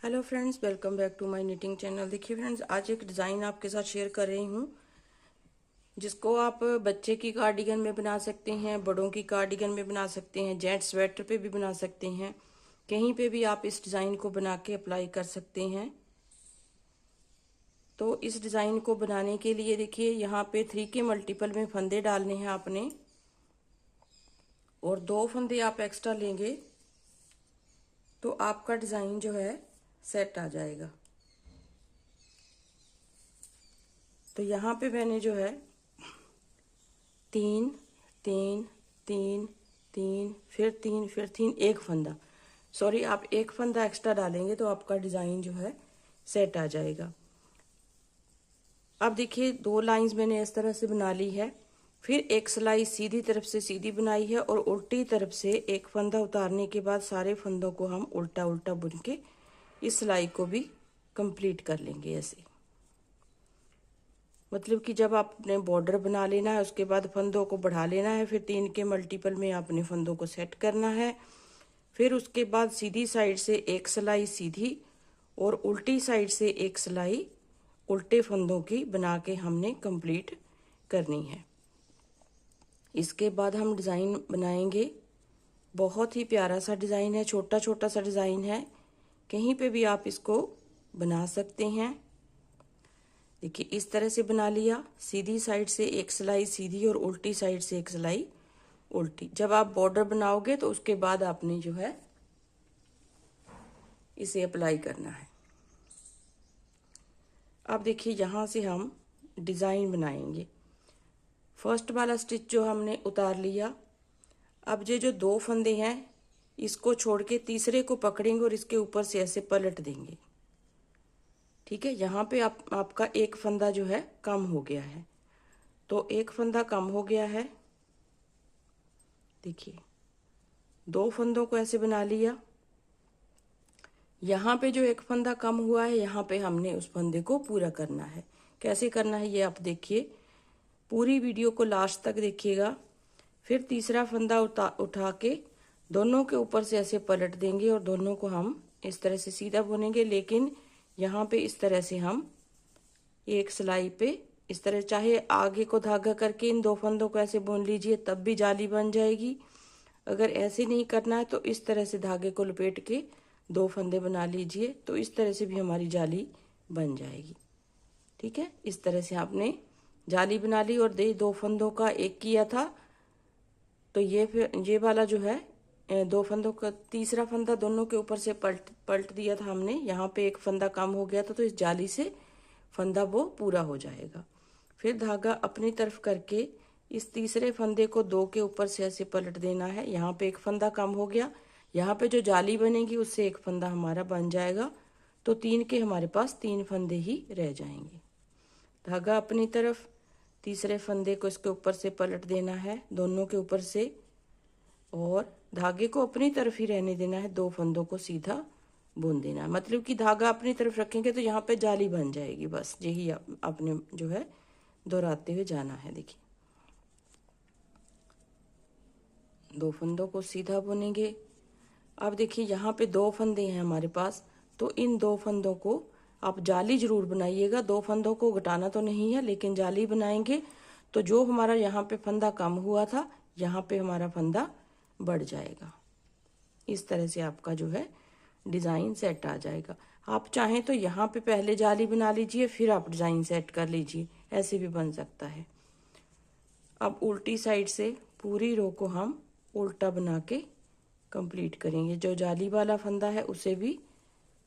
Hello friends, welcome back to my knitting channel. देखिए friends, आज एक डिज़ाइन आपके साथ शेयर कर रही हूँ जिसको आप बच्चे की कार्डिगन में बना सकते हैं, बड़ों की कार्डिगन में बना सकते हैं, जेंट्स स्वेटर पे भी बना सकते हैं। कहीं पे भी आप इस डिज़ाइन को बना के अप्लाई कर सकते हैं। तो इस डिज़ाइन को बनाने के लिए देखिए यहाँ पे 3 के मल्टीपल में फंदे डालने हैं आपने, और 2 फंदे आप एक्स्ट्रा लेंगे तो आपका डिज़ाइन जो है सेट आ जाएगा। तो यहाँ पे मैंने जो है 3 3 3 3 फिर 3 फिर 3 एक फंदा, सॉरी आप एक फंदा एक्स्ट्रा डालेंगे तो आपका डिज़ाइन जो है सेट आ जाएगा। अब देखिए 2 लाइंस मैंने इस तरह से बना ली है, फिर एक सिलाई सीधी तरफ से सीधी बनाई है और उल्टी तरफ से एक फंदा उतारने के बाद सारे फंदों को हम उल्टा उल्टा बुन के इस सिलाई को भी कंप्लीट कर लेंगे। ऐसे मतलब कि जब आपने बॉर्डर बना लेना है उसके बाद फंदों को बढ़ा लेना है, फिर 3 के मल्टीपल में आपने फंदों को सेट करना है। फिर उसके बाद सीधी साइड से एक सिलाई सीधी और उल्टी साइड से एक सिलाई उल्टे फंदों की बना के हमने कंप्लीट करनी है। इसके बाद हम डिज़ाइन बनाएंगे। बहुत ही प्यारा सा डिज़ाइन है, छोटा छोटा सा डिज़ाइन है, कहीं पे भी आप इसको बना सकते हैं। देखिए इस तरह से बना लिया, सीधी साइड से एक सिलाई सीधी और उल्टी साइड से एक सिलाई उल्टी। जब आप बॉर्डर बनाओगे तो उसके बाद आपने जो है इसे अप्लाई करना है। अब देखिए यहाँ से हम डिज़ाइन बनाएंगे। फर्स्ट वाला स्टिच जो हमने उतार लिया, अब ये जो 2 फंदे हैं इसको छोड़ के तीसरे को पकड़ेंगे और इसके ऊपर से ऐसे पलट देंगे। ठीक है, यहाँ पे आपका एक फंदा जो है कम हो गया है, तो एक फंदा कम हो गया है। देखिए 2 फंदों को ऐसे बना लिया। यहाँ पे जो एक फंदा कम हुआ है यहाँ पे हमने उस फंदे को पूरा करना है। कैसे करना है ये आप देखिए, पूरी वीडियो को लास्ट तक देखिएगा। फिर तीसरा फंदा उठा के दोनों के ऊपर से ऐसे पलट देंगे और दोनों को हम इस तरह से सीधा बुनेंगे, लेकिन यहाँ पे इस तरह से हम एक सिलाई पे इस तरह, चाहे आगे को धागा करके इन 2 फंदों को ऐसे बुन लीजिए तब भी जाली बन जाएगी। अगर ऐसे नहीं करना है तो इस तरह से धागे को लपेट के 2 फंदे बना लीजिए, तो इस तरह से भी हमारी जाली बन जाएगी। ठीक है, इस तरह से आपने जाली बना ली और 2 फंदों का एक किया था, तो ये फिर ये वाला जो है 2 फंदों का तीसरा फंदा दोनों के ऊपर से पलट दिया था हमने। यहाँ पे एक फंदा कम हो गया था तो इस जाली से फंदा वो पूरा हो जाएगा। फिर धागा अपनी तरफ करके इस तीसरे फंदे को 2 के ऊपर से ऐसे पलट देना है। यहाँ पे एक फंदा कम हो गया, यहाँ पे जो जाली बनेगी उससे एक फंदा हमारा बन जाएगा, तो 3 के हमारे पास 3 फंदे ही रह जाएंगे। धागा अपनी तरफ, तीसरे फंदे को इसके ऊपर से पलट देना है दोनों के ऊपर से, और धागे को अपनी तरफ ही रहने देना है, 2 फंदों को सीधा बुन देना है। मतलब कि धागा अपनी तरफ रखेंगे तो यहाँ पे जाली बन जाएगी। बस यही आपने जो है दोहराते हुए जाना है। देखिए 2 फंदों को सीधा बुनेंगे। अब देखिए यहाँ पे 2 फंदे हैं हमारे पास, तो इन 2 फंदों को आप जाली जरूर बनाइएगा। 2 फंदों को घटाना तो नहीं है, लेकिन जाली बनाएंगे तो जो हमारा यहाँ पे फंदा कम हुआ था यहाँ पे हमारा फंदा बढ़ जाएगा। इस तरह से आपका जो है डिज़ाइन सेट आ जाएगा। आप चाहें तो यहाँ पे पहले जाली बना लीजिए फिर आप डिज़ाइन सेट कर लीजिए, ऐसे भी बन सकता है। अब उल्टी साइड से पूरी रो को हम उल्टा बना के कंप्लीट करेंगे। जो जाली वाला फंदा है उसे भी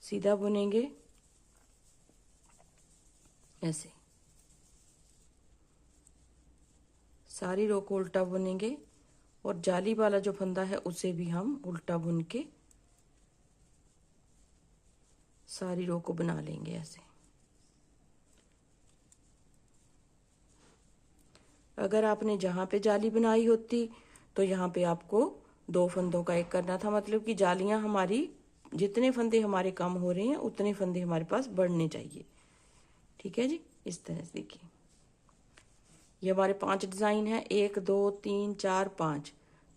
सीधा बुनेंगे ऐसे, सारी रो को उल्टा बुनेंगे, और जाली वाला जो फंदा है उसे भी हम उल्टा बुन के सारी रो को बना लेंगे ऐसे। अगर आपने जहाँ पे जाली बनाई होती तो यहाँ पे आपको 2 फंदों का एक करना था, मतलब कि जालियाँ हमारी जितने फंदे हमारे कम हो रहे हैं उतने फंदे हमारे पास बढ़ने चाहिए। ठीक है जी, इस तरह से देखिए ये हमारे 5 डिज़ाइन है, 1 2 3 4 5,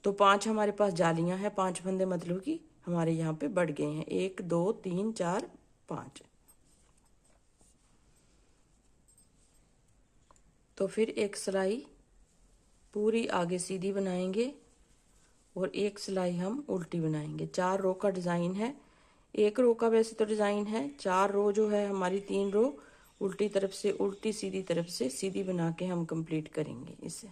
तो 5 हमारे पास जालियाँ हैं, 5 फंदे मतलब कि हमारे यहाँ पे बढ़ गए हैं। 1 2 3 4 5। तो फिर एक सिलाई पूरी आगे सीधी बनाएंगे और एक सिलाई हम उल्टी बनाएंगे। 4 रो का डिज़ाइन है, 1 रो का वैसे तो डिज़ाइन है, 4 रो जो है हमारी 3 रो उल्टी तरफ से उल्टी, सीधी तरफ से सीधी बना के हम कंप्लीट करेंगे। इसे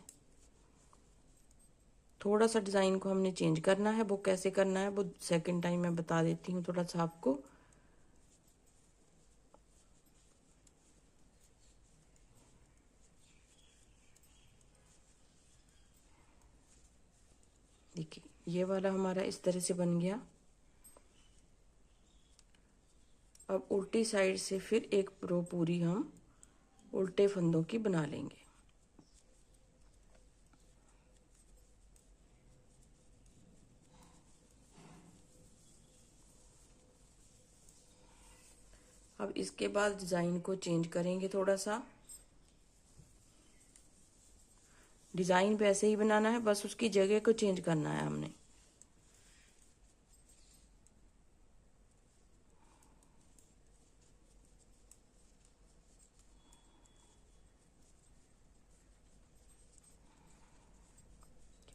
थोड़ा सा डिज़ाइन को हमने चेंज करना है, वो कैसे करना है वो सेकंड टाइम मैं बता देती हूँ थोड़ा सा आपको। देखिए ये वाला हमारा इस तरह से बन गया। अब उल्टी साइड से फिर एक रो पूरी हम उल्टे फंदों की बना लेंगे। अब इसके बाद डिज़ाइन को चेंज करेंगे थोड़ा सा। डिज़ाइन वैसे ही बनाना है, बस उसकी जगह को चेंज करना है हमने।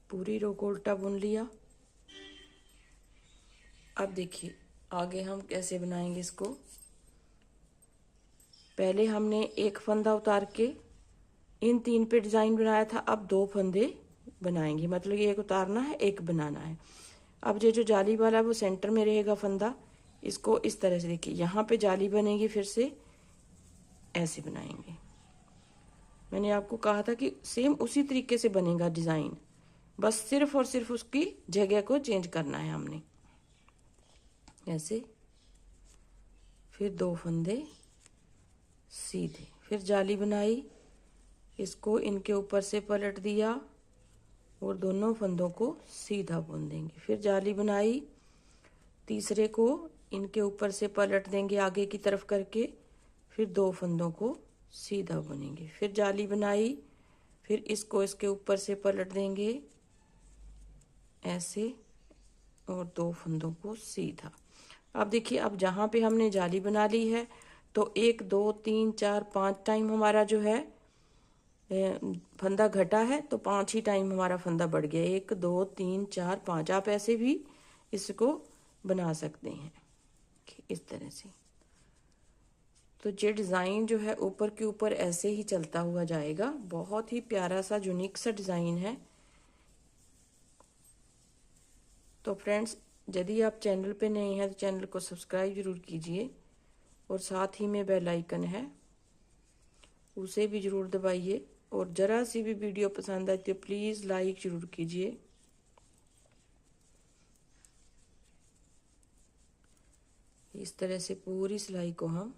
पूरी रो को उल्टा बुन लिया। अब देखिए आगे हम कैसे बनाएंगे इसको। पहले हमने एक फंदा उतार के इन 3 पे डिज़ाइन बनाया था, अब 2 फंदे बनाएंगे, मतलब ये एक उतारना है एक बनाना है। अब ये जो जाली वाला है वो सेंटर में रहेगा फंदा, इसको इस तरह से देखिए यहाँ पे जाली बनेगी, फिर से ऐसे बनाएंगे। मैंने आपको कहा था कि सेम उसी तरीके से बनेगा डिज़ाइन, बस सिर्फ और सिर्फ उसकी जगह को चेंज करना है हमने। ऐसे फिर 2 फंदे सीधे, फिर जाली बनाई, इसको इनके ऊपर से पलट दिया और दोनों फंदों को सीधा बुन देंगे। फिर जाली बनाई, तीसरे को इनके ऊपर से पलट देंगे आगे की तरफ करके, फिर 2 फंदों को सीधा बुनेंगे। फिर जाली बनाई, फिर इसको इसके ऊपर से पलट देंगे ऐसे और 2 फंदों को सीधा। अब देखिए अब जहाँ पे हमने जाली बना ली है तो 1 2 3 4 5 टाइम हमारा जो है फंदा घटा है, तो 5 ही टाइम हमारा फंदा बढ़ गया। 1 2 3 4 5। आप ऐसे भी इसको बना सकते हैं इस तरह से। तो ये डिज़ाइन जो है ऊपर के ऊपर ऐसे ही चलता हुआ जाएगा। बहुत ही प्यारा सा यूनिक सा डिज़ाइन है। तो फ्रेंड्स यदि आप चैनल पे नए हैं तो चैनल को सब्सक्राइब जरूर कीजिए और साथ ही में बेल आइकन है उसे भी जरूर दबाइए, और ज़रा सी भी वीडियो पसंद आए तो प्लीज़ लाइक जरूर कीजिए। इस तरह से पूरी सिलाई को हम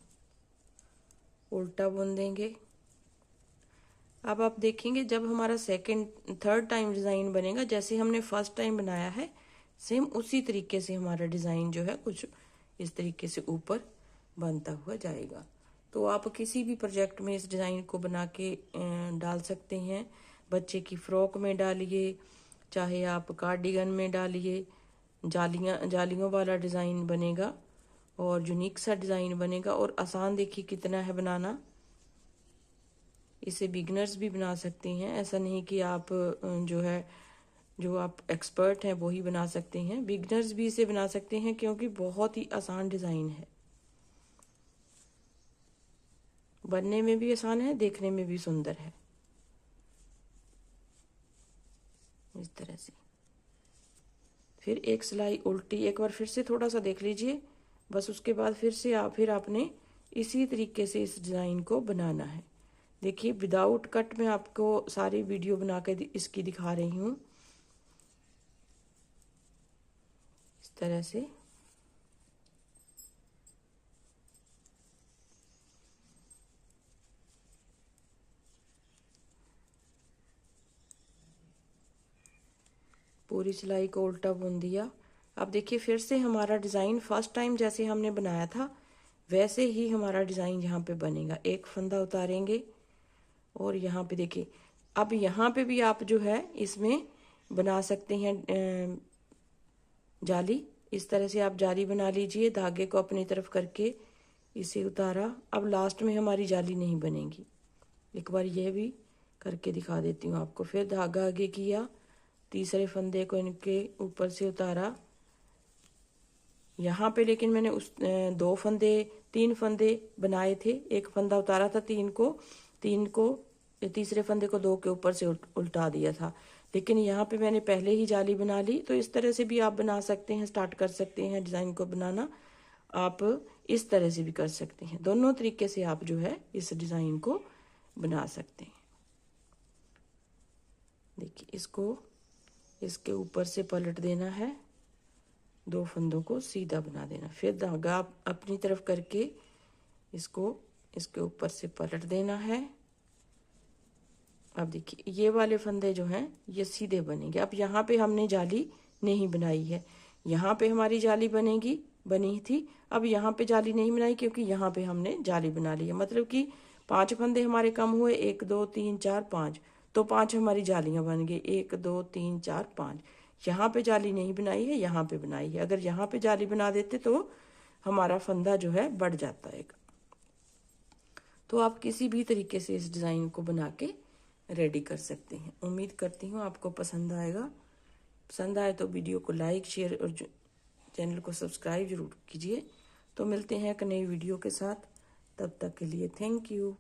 उल्टा बुन देंगे। अब आप देखेंगे जब हमारा सेकंड थर्ड टाइम डिज़ाइन बनेगा, जैसे हमने फर्स्ट टाइम बनाया है सेम उसी तरीके से हमारा डिज़ाइन जो है कुछ इस तरीके से ऊपर बनता हुआ जाएगा। तो आप किसी भी प्रोजेक्ट में इस डिज़ाइन को बना के डाल सकते हैं। बच्चे की फ्रॉक में डालिए, चाहे आप कार्डिगन में डालिए, जालियों वाला डिज़ाइन बनेगा और यूनिक सा डिज़ाइन बनेगा और आसान देखिए कितना है बनाना। इसे बिगनर्स भी बना सकते हैं, ऐसा नहीं कि आप जो आप एक्सपर्ट हैं वो ही बना सकते हैं, बिगनर्स भी इसे बना सकते हैं क्योंकि बहुत ही आसान डिज़ाइन है। बनने में भी आसान है, देखने में भी सुंदर है। इस तरह से फिर एक सिलाई उल्टी, एक बार फिर से थोड़ा सा देख लीजिए, बस उसके बाद फिर आपने इसी तरीके से इस डिज़ाइन को बनाना है। देखिए विदाउट कट में आपको सारी वीडियो बना के इसकी दिखा रही हूँ। इस तरह से पूरी सिलाई को उल्टा बुन दिया। अब देखिए फिर से हमारा डिज़ाइन फर्स्ट टाइम जैसे हमने बनाया था वैसे ही हमारा डिज़ाइन यहाँ पे बनेगा। एक फंदा उतारेंगे और यहाँ पे देखिए, अब यहाँ पे भी आप जो है इसमें बना सकते हैं जाली। इस तरह से आप जाली बना लीजिए, धागे को अपनी तरफ करके इसे उतारा। अब लास्ट में हमारी जाली नहीं बनेगी। एक बार यह भी करके दिखा देती हूँ आपको। फिर धागा आगे किया, तीसरे फंदे को इनके ऊपर से उतारा यहाँ पे, लेकिन मैंने उस 3 फंदे बनाए थे, एक फंदा उतारा था, तीन को तीसरे फंदे को 2 के ऊपर से उल्टा दिया था, लेकिन यहाँ पे मैंने पहले ही जाली बना ली। तो इस तरह से भी आप बना सकते हैं, स्टार्ट कर सकते हैं डिज़ाइन को बनाना। आप इस तरह से भी कर सकते हैं, दोनों तरीके से आप जो है इस डिज़ाइन को बना सकते हैं। देखिए, इसको इसके ऊपर से पलट देना है, 2 फंदों को सीधा बना देना, फिर धागा अपनी तरफ करके इसको इसके ऊपर से पलट देना है। अब देखिए, ये वाले फंदे जो हैं ये सीधे बनेंगे। अब यहाँ पे हमने जाली नहीं बनाई है, यहाँ पे हमारी जाली बनी थी। अब यहाँ पे जाली नहीं बनाई क्योंकि यहाँ पे हमने जाली बना ली है। मतलब कि 5 फंदे हमारे कम हुए, 1 2 3 4 5, तो 5 हमारी जालियां बन गई, 1 2 3 4 5। यहाँ पे जाली नहीं बनाई है, यहाँ पे बनाई है। अगर यहाँ पे जाली बना देते तो हमारा फंदा जो है बढ़ जाता है। तो आप किसी भी तरीके से इस डिज़ाइन को बना के रेडी कर सकते हैं। उम्मीद करती हूँ आपको पसंद आएगा। पसंद आए तो वीडियो को लाइक, शेयर और चैनल को सब्सक्राइब जरूर कीजिए। तो मिलते हैं एक नई वीडियो के साथ, तब तक के लिए थैंक यू।